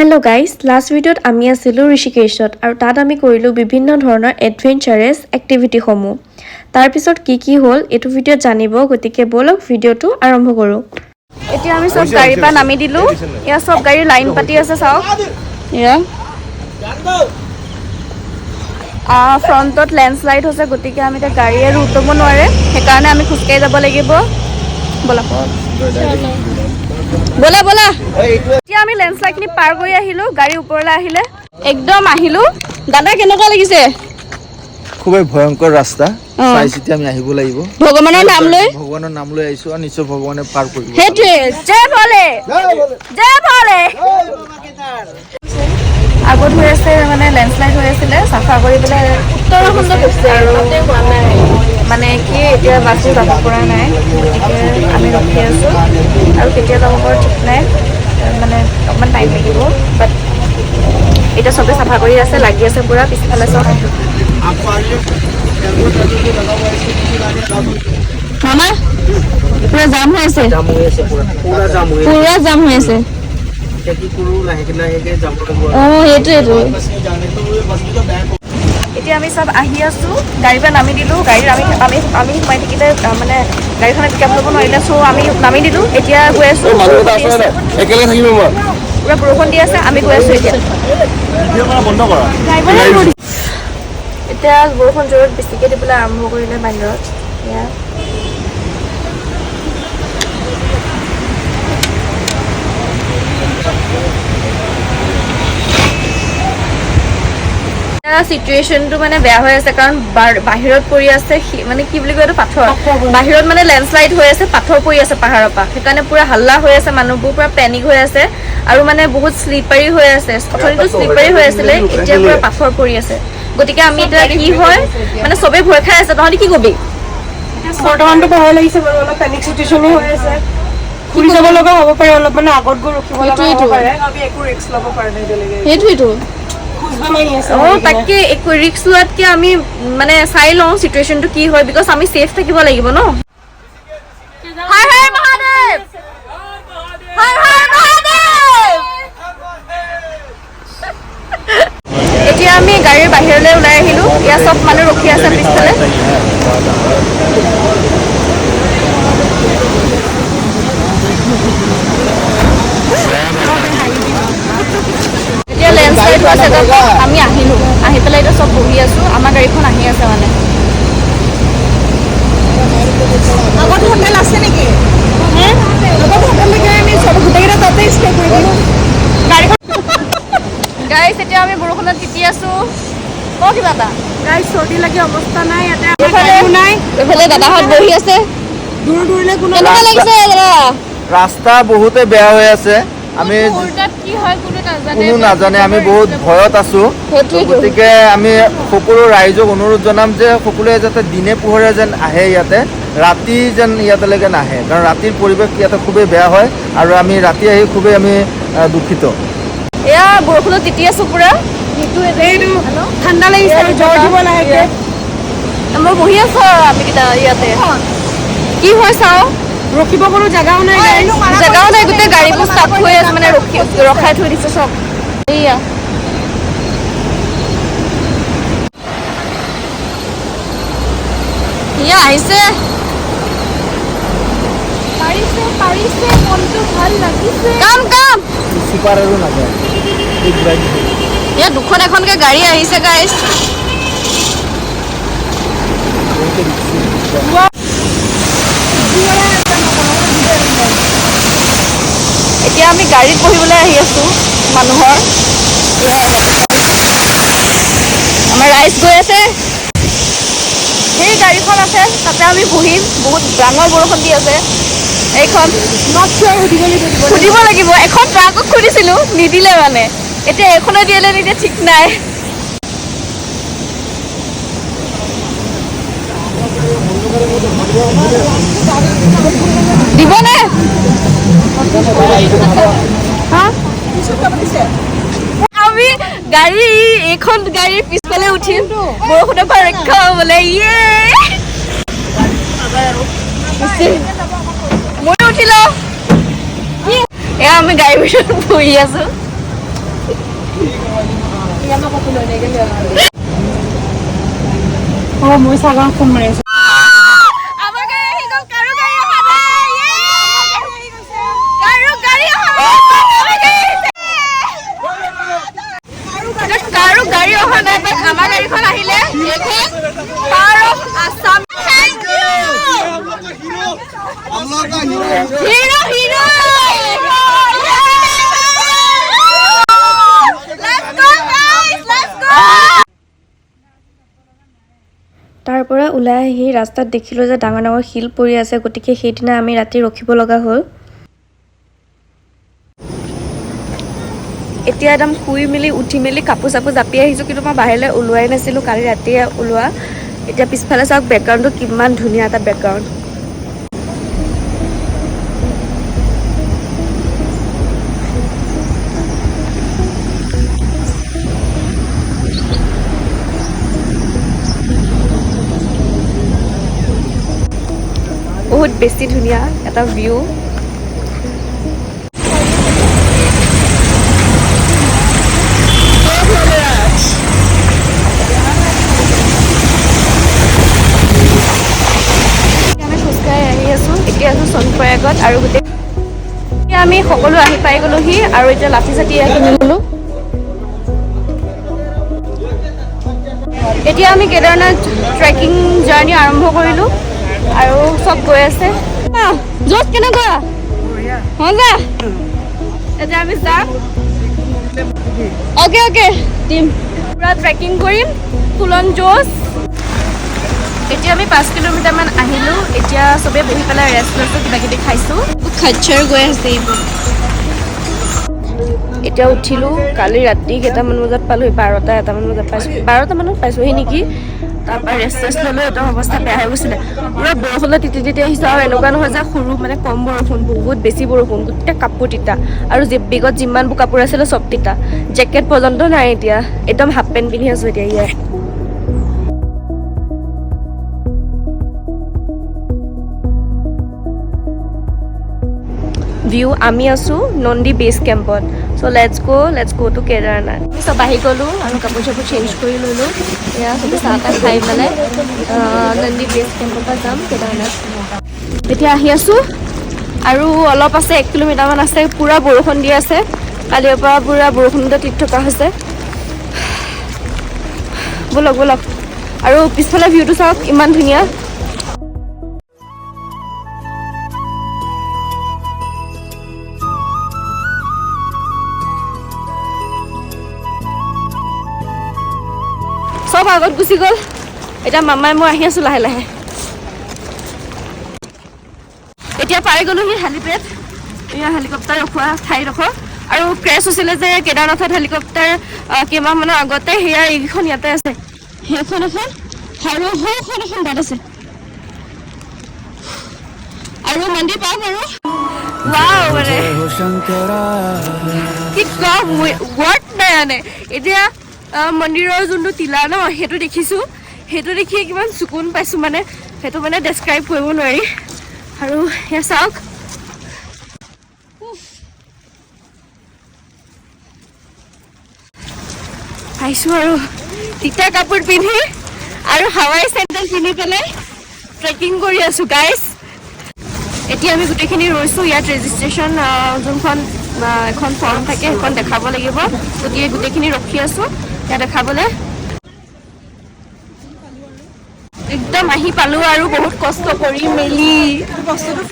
Hello guys last ভিডিঅ'ত আমি আছিলো ঋষিকেশত আৰু তাত আমি কৰিলো বিভিন্ন ধৰণৰ এডভেঞ্চাৰাছ এক্টিভিটিসমূহ তাৰ পিছত কি হ'ল এটো ভিডিঅ'ত জানিব গতিকে বলক ভিডিঅ'টো আৰম্ভ কৰো এতিয়া আমি সব গাড়ী পা নামি দিলো ইয়া সব গাড়ী লাইন পাতি আছে চাওক ইয়া ফ্ৰণ্টত লেণ্ডস্লাইড হৈছে গতিকে আমি এটা গাড়ী আৰু উঠব নোৱাৰে হেকাৰণে আমি খুচকাই যাব লাগিব বলা बोला बोला এতিয়া আমি লেন্সলাইডনি পাৰ কৰি আহিলো গাড়ী ওপৰলৈ আহিলে একদম আহিলো দাদা কেনেকুৱা লাগিছে খুবই ভয়ংকৰ ৰাস্তা চাইছিতে আমি আহিব লাগিব ভগৱানৰ নাম লৈ আহিছো আৰু নিশ্চয় ভগৱানে পাৰ কৰিব হেটে জয় ভোলে আগত হৈ আছে মানে লেন্সলাইড হৈ আছিল সাফা কৰি পেলে উত্তৰাখণ্ড গৈছে আৰু মানে কি এতিয়া বাছটো যাব পৰা নাই গতিকে আমি ৰখি আছো আৰু কেতিয়া যাব পাৰো ঠিক নাই মানে অকমান টাইম লাগিব বাট এটা সবে সাফা কৰি আছে লাগি আছে পুৰা পিছফালে সব মামা পুৰা জাম হৈ আছে পুৰা জাম হৈ আছে এতিয়া আমি সব আহি আছো গাড়ী পৰা নামি দিলো গাড়ী আমি সোমাই থাকিলে মানে গাড়ীখনে পিকআপ ল'ব নোৱাৰিলে সো আমি নামি দিলো এতিয়া গৈ আছো একেলগে থাকিব মই পুৰা বৰষুণ দি আছে আমি গৈ আছো এতিয়া বন্ধ কৰা এতিয়া বৰষুণ জোৰত বেছিকে দিবলৈ আৰম্ভ কৰিলে বাহিৰত এয়া সিচুৱেশনটো মানে বেয়া হৈ আছে কাৰণ বাহিৰত পৰি আছে মানে কি বুলি কয় এটো পাথৰ বাহিৰত মানে লেন্ডস্লাইড হৈ আছে পাথৰ পৰি আছে পাহাৰৰ পৰা সেইকাৰণে পুৰা হাল্লা হৈ আছে মানুহবোৰ পুৰা পেনিক হৈ আছে আৰু মানে বহুত স্লিপাৰী হৈ আছে অথনিটো স্লিপাৰী হৈ আছিলে এতিয়া পুৰা পাথৰ পৰি আছে গতিকে আমি এটা কি হয় মানে সবে ভয় খাই আছে তহতি কি কবি বৰ্তমানটো ভয় লাগিছে বাৰু অলপ পেনিক সিচুৱেচনে হৈ আছে পুৰি যাব লগা হ'ব পাৰে অলপ মানে আগত গৈ ৰখিব লগা হ'ব পাৰে আমি একো ৰিস্ক ল'ব পৰা নাই দেলেগে হেইটোইটো তাকে এক ৰিস্ক লোৱাতকে আমি মানে চাই লওঁ সিচুৱেশনটো কি হয় বিকজ আমি সেফ থাকিব লাগিব ন হাই হাই মহাদেৱ হাই হাই মহাদেৱ এতিয়া আমি গাড়ীৰ বাহিৰলৈ ওলাই আহিলো ইয়া সব মানুহ ৰখি আছে পিছফালে এতিয়া লেন্ডস্লাইড হোৱা জেগাত আমি আহিলো আহি পেলাই এতিয়া সব বহি আছো আমাৰ গাড়ীখন আহি আছে মানে আগত হোটেল আছে নেকি আগত হোটেল লাগে আমি সব গোটেইটা তাতে ষ্টে কৰি দিলো গাড়ীখন গাইছ এতিয়া আমি বৰষুণত তিতি আছো কিবা এটা গাইছ চৰ্দি লাগি অৱস্থা নাই ইয়াতে এইফালে দাদাহঁত বহি আছে দূৰ দূৰলৈ কোনো কেনেকুৱা লাগিছে দাদা ৰাস্তা বহুতে বেয়া হৈ আছে আমি কি হয় কোনো নাজানে আমি বহুত ভয়ত আছো গতিকে আমি সকলো ৰাইজক অনুৰোধ জনাম যে সকলোৱে যাতে দিনে পোহৰে যেন আহে ইয়াতে ৰাতি যেন ইয়াতেলৈকে নাহে কাৰণ ৰাতিৰ পৰিৱেশ ইয়াতে খুবেই বেয়া হয় আৰু আমি ৰাতি আহি খুবেই আমি দুখিত এয়া বৰষুণত তিতি আছো পুৰা ঠাণ্ডা লাগিছে জ্বৰ দিব লাহেকে মই বহি আছো আমি কেইটা ইয়াতে কি হয় চাওঁ ৰখিব কোনো জেগাও নাই গোটেই গাড়ীবোৰ ষ্টাফ হৈ আছে মানে ৰখাই থৈ দিছে চব এয়া আহিছে পাৰিছে মনটো ভাল লাগিছে কাম চিপাৰ আৰু নাযায় ইয়াত দুখন এখনকে গাড়ী আহিছে গাইছ এতিয়া আমি গাড়ীত বহিবলৈ আহি আছো মানুহৰ আমাৰ ৰাইজ গৈ আছে সেই গাড়ীখন আছে তাতে আমি বহিম বহুত ডাঙৰ বৰষুণ দি আছে এইখন সুধিব লাগিব এখন ট্ৰাকক সুধিছিলো নিদিলে মানে এতিয়া এখনে দিলে নিদিয়ে ঠিক নাই দিবনে আমি গাড়ী এইখন গাড়ীৰ পিছফালে উঠিম বৰষুণৰ পৰা ৰক্ষা হ'বলৈ মই উঠি লওঁ এয়া আমি গাড়ীৰ ভিতৰত বহি আছো মই চাগা ফোন মাৰি আছো আমাৰ গাড়ী আহি গ'ল কাৰো গাড়ী অহা নাই কাৰো গাড়ী অহা নাই কাৰো গাড়ী অহা নাই বাট আমাৰ গাড়ীখন আহিলে এইখন power of Assam hero hero তাৰ পৰা ওলাই আহি ৰাস্তাত দেখিলোঁ যে ডাঙৰ ডাঙৰ শিল পৰি আছে, গতিকে সেইদিনা আমি ৰাতি ৰখিব লগা হ'ল। এতিয়া একদম শুই মেলি উঠি মেলি কাপোৰ চাপোৰ জাপি আহিছোঁ, কিন্তু মই বাহিৰলৈ ওলোৱাই নাছিলোঁ, কালি ৰাতিয়ে ওলোৱা। এতিয়া পিছফালে চাওক বেকগ্ৰাউণ্ডটো কিমান ধুনীয়া এটা বেকগ্ৰাউণ্ড। বহুত বেছি ধুনীয়া এটা ভিউ। আমি খোজকাঢ়ি আহি আছোঁ, এতিয়া আছোঁ চনপ্ৰয়াগত আৰু গোটেই আমি সকলো আহি পাই গ'লোহি আৰু এতিয়া লাঠি চাঠি কিনি গ'লোঁ। এতিয়া আমি কেদাৰনাথ ট্ৰেকিং জাৰ্ণি আৰম্ভ কৰিলোঁ আৰু চব গৈ আছে। জোচ কেনেকুৱা মজা? এতিয়া আমি যাম। অ'কে অ'কে দিম, পুৰা ট্ৰেকিং কৰিম ফুলন জোচ। এতিয়া আমি 5 কিলোমিটাৰমান আহিলোঁ। এতিয়া চবেই বহি পেলাই ৰেষ্ট লৈছোঁ, কিবা কিবি খাইছোঁ। খাচ্ছাৰ গৈ আছে এইবোৰ। এতিয়া উঠিলোঁ, কালি ৰাতি কেইটামান বজাত পালোঁ, 12-1টামান বজাত পাইছোঁ, 12টামানত পাইছোঁহি নেকি। তাৰপৰা ৰেষ্ট ল'লোঁ, একদম অৱস্থা বেয়া হৈ গৈছিলে। পুৰা বৰষুণত তিতি তিতি আহিছোঁ আৰু এনেকুৱা নহয় যে সৰু মানে কম বৰষুণ, বহুত বেছি বৰষুণ, গোটেই কাপোৰ তিতা আৰু বেগত যিমানবোৰ কাপোৰ আছিলে চব তিতা, জেকেট পৰ্যন্ত নাই। এতিয়া একদম হাফ পেণ্ট পিন্ধি আছোঁ এতিয়া ইয়াত। ভিউ আমি আছোঁ নন্দী বেছ কেম্পত। চ' লেটছ গ' টু কেদাৰনাথ। আমি চব আহি গ'লোঁ আৰু কাপোৰ চাপোৰ চেঞ্জ কৰি ল'লোঁ। এয়া চবে চাহ তাহ খাই পেলাই নন্দী বেছ কেম্পৰ পৰা যাম কেদাৰনাথ। এতিয়া আহি আছোঁ আৰু অলপ আছে, 1 কিলোমিটাৰমান আছে। পূৰা বৰষুণ দি আছে, কালিৰ পৰা পূৰা বৰষুণতে তিতি থকা হৈছে। ব'লক ব'লক, আৰু পিছফালে ভিউটো চাওক ইমান ধুনীয়া। চব আগত গুচি গ'ল, এতিয়া মামাই মই আহি আছোঁ লাহে লাহে। এতিয়া পাই গ'লোহি হেলিপেড, এয়া হেলিকপ্টাৰ ৰখোৱা ঠাইডোখৰ। আৰু ক্ৰেছ হৈছিলে যে কেদাৰনাথত হেলিকপ্টাৰ কেইমাহমানৰ আগতে, সেয়া এইকেইখন ইয়াতে আছে। সেইখন এখন আৰু সৌখন এখন তাত আছে। আৰু মন্দিৰ পাম আৰু ৱাও, মানে কি কম, ৱৰ্ড নাই মানে। এতিয়া মন্দিৰৰ যোনটো টিলা ন, সেইটো দেখিছোঁ, সেইটো দেখিয়ে কিমান চকুন পাইছোঁ, মানে সেইটো মানে ডেছক্ৰাইব কৰিব নোৱাৰি। আৰু সেয়া চাওক, পাইছোঁ আৰু তিতা কাপোৰ পিন্ধি আৰু হাৱাই চেণ্ডেল পিন্ধি পেলাই ট্ৰেকিং কৰি আছোঁ গাইজ। এতিয়া আমি গোটেইখিনি ৰৈছোঁ ইয়াত। ৰেজিষ্ট্ৰেশ্যন যোনখন এখন ফৰ্ম থাকে সেইখন দেখাব লাগিব, গতিকে গোটেইখিনি ৰখি আছোঁ ইয়াত দেখাবলৈ। একদম আহি পালোঁ আৰু বহুত কষ্ট কৰি মেলি। কষ্টটো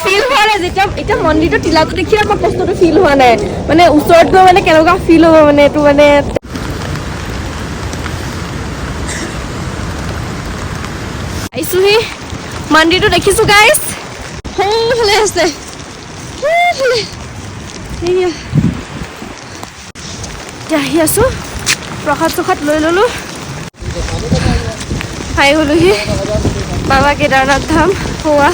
ফিল হোৱা নাই। যেতিয়া এতিয়া মন্দিৰটো টিলাটো দেখি আমাৰ কষ্টটো ফিল হোৱা নাই, মানে ওচৰত গৈ মানে কেনেকুৱা ফিল হ'ব, মানে এইটো মানে আহিছোঁহি। মন্দিৰটো দেখিছোঁ গাইজ, সোঁফালে আছে, সোঁফালে। এতিয়া আহি আছোঁ, প্ৰসাদ চসাদ লৈ ল'লোঁ, খাই গ'লোহি। বাবা কেদাৰনাথ ধাম হোৱা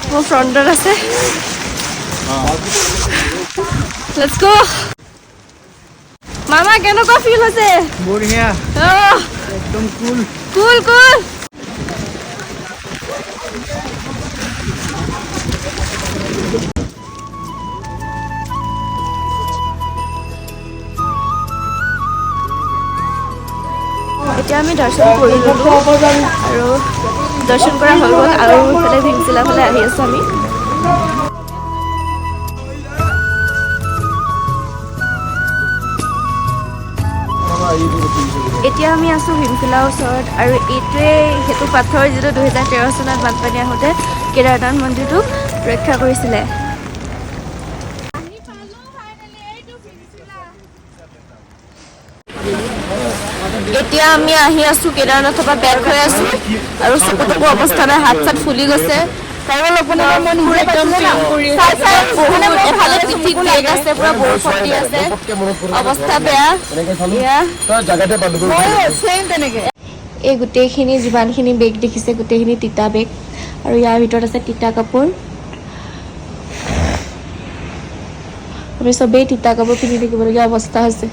মোৰ ফ্ৰণ্টত আছে। লেটছ গো। মামা কেনেকুৱা ফিল হৈছে? বঢ়িয়া, একদম কুল। এতিয়া আমি দৰ্শন কৰি ল'লোঁ আৰু দৰ্শন কৰা হৈ গ'ল আৰু ইফালে ভীমশিলা ফালে আহি আছোঁ আমি। এতিয়া আমি আছোঁ ভীমশিলাৰ ওচৰত আৰু এইটোৱে সেইটো পাথৰ যিটো 2013 চনত বানপানী আহোঁতে কেদাৰনাথ মন্দিৰটোক ৰক্ষা কৰিছিলে। এতিয়া আমি আহি আছোঁ কেদাৰনাথৰ পৰা বেক হৈ আছোঁ আৰু চকুতো অৱস্থা নাই, হাত চাত ফুলি গৈছে। এফালে পিঠিত বেগ আছে, পুৰা বৰফত দি আছে, অৱস্থা বেয়া। এই গোটেইখিনি যিমানখিনি বেগ দেখিছে গোটেইখিনি তিতা বেগ আৰু ইয়াৰ ভিতৰত আছে তিতা কাপোৰ। আমি চবেই তিতা কাপোৰ পিন্ধি থাকিবলগীয়া অৱস্থা হৈছে।